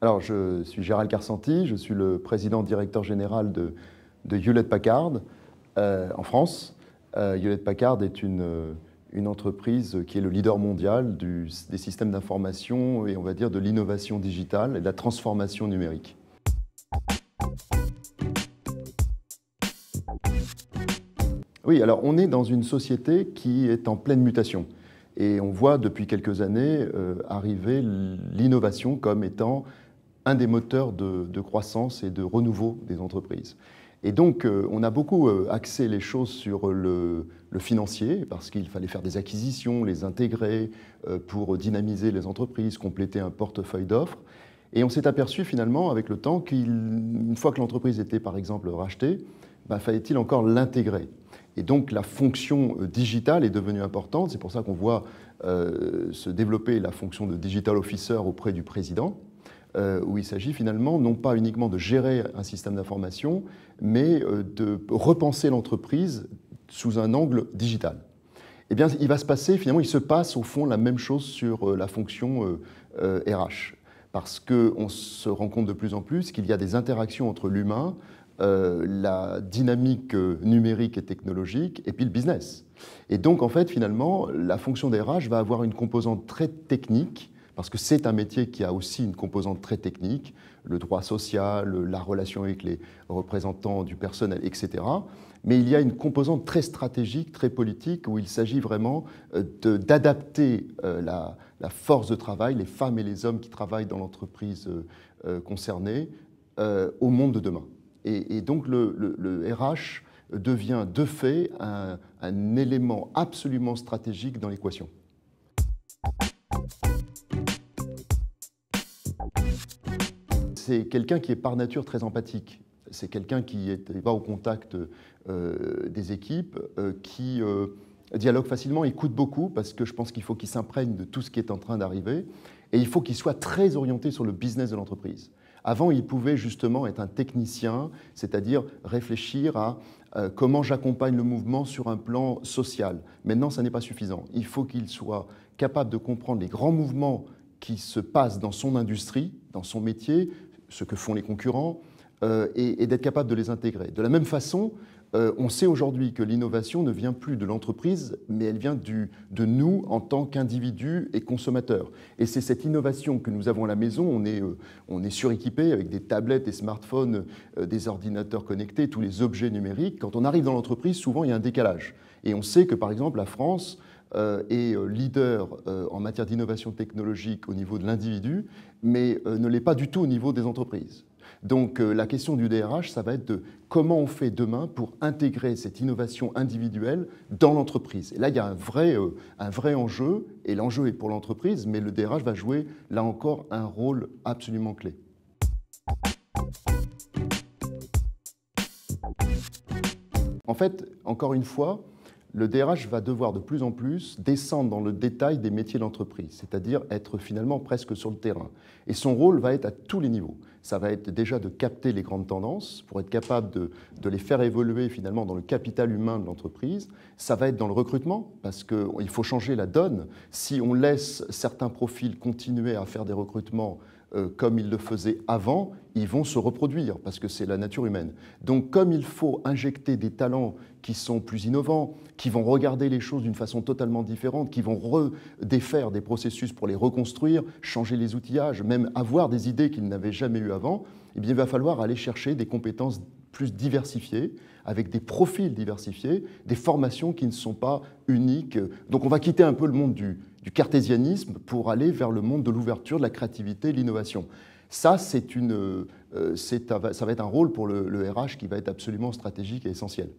Alors, je suis Gérald Karsanti, je suis le président-directeur général de Hewlett-Packard en France. Hewlett-Packard est une entreprise qui est le leader mondial des systèmes d'information et on va dire de l'innovation digitale et de la transformation numérique. Oui, alors on est dans une société qui est en pleine mutation. Et on voit depuis quelques années arriver l'innovation comme étant un des moteurs de croissance et de renouveau des entreprises. Et donc, on a beaucoup axé les choses sur le financier, parce qu'il fallait faire des acquisitions, les intégrer pour dynamiser les entreprises, compléter un portefeuille d'offres. Et on s'est aperçu finalement, avec le temps, qu'une fois que l'entreprise était, par exemple, rachetée, fallait-il encore l'intégrer. Et donc, la fonction digitale est devenue importante. C'est pour ça qu'on voit se développer la fonction de Digital Officer auprès du président, où il s'agit finalement non pas uniquement de gérer un système d'information, mais de repenser l'entreprise sous un angle digital. Eh bien, il va se passer, finalement, il se passe au fond la même chose sur la fonction RH. Parce qu'on se rend compte de plus en plus qu'il y a des interactions entre l'humain, la dynamique numérique et technologique, et puis le business. Et donc, en fait, finalement, la fonction des RH va avoir une composante très technique, parce que c'est un métier qui a aussi une composante très technique, le droit social, la relation avec les représentants du personnel, etc. Mais il y a une composante très stratégique, très politique, où il s'agit vraiment d'adapter la force de travail, les femmes et les hommes qui travaillent dans l'entreprise concernée, au monde de demain. Et donc le RH devient de fait un élément absolument stratégique dans l'équation. C'est quelqu'un qui est par nature très empathique. C'est quelqu'un qui va au contact des équipes, qui dialogue facilement, écoute beaucoup, parce que je pense qu'il faut qu'il s'imprègne de tout ce qui est en train d'arriver, et il faut qu'il soit très orienté sur le business de l'entreprise. Avant, il pouvait justement être un technicien, c'est-à-dire réfléchir à comment j'accompagne le mouvement sur un plan social. Maintenant, ça n'est pas suffisant. Il faut qu'il soit capable de comprendre les grands mouvements qui se passent dans son industrie, dans son métier, ce que font les concurrents, et d'être capable de les intégrer. De la même façon, on sait aujourd'hui que l'innovation ne vient plus de l'entreprise, mais elle vient de nous en tant qu'individus et consommateurs. Et c'est cette innovation que nous avons à la maison. On est suréquipé avec des tablettes, des smartphones, des ordinateurs connectés, tous les objets numériques. Quand on arrive dans l'entreprise, souvent il y a un décalage. Et on sait que par exemple la France est leader en matière d'innovation technologique au niveau de l'individu, mais ne l'est pas du tout au niveau des entreprises. Donc la question du DRH, ça va être de comment on fait demain pour intégrer cette innovation individuelle dans l'entreprise. Et là, il y a un vrai enjeu, et l'enjeu est pour l'entreprise, mais le DRH va jouer, là encore, un rôle absolument clé. En fait, encore une fois, le DRH va devoir de plus en plus descendre dans le détail des métiers de l'entreprise, c'est-à-dire être finalement presque sur le terrain. Et son rôle va être à tous les niveaux. Ça va être déjà de capter les grandes tendances pour être capable de les faire évoluer finalement dans le capital humain de l'entreprise. Ça va être dans le recrutement, parce qu'il faut changer la donne. Si on laisse certains profils continuer à faire des recrutements comme ils le faisaient avant, ils vont se reproduire, parce que c'est la nature humaine. Donc comme il faut injecter des talents qui sont plus innovants, qui vont regarder les choses d'une façon totalement différente, qui vont redéfaire des processus pour les reconstruire, changer les outillages, même avoir des idées qu'ils n'avaient jamais eues avant, eh bien, il va falloir aller chercher des compétences plus diversifiées, avec des profils diversifiés, des formations qui ne sont pas uniques. Donc on va quitter un peu le monde du cartésianisme pour aller vers le monde de l'ouverture, de la créativité, de l'innovation. Ça, ça va être un rôle pour le RH qui va être absolument stratégique et essentiel.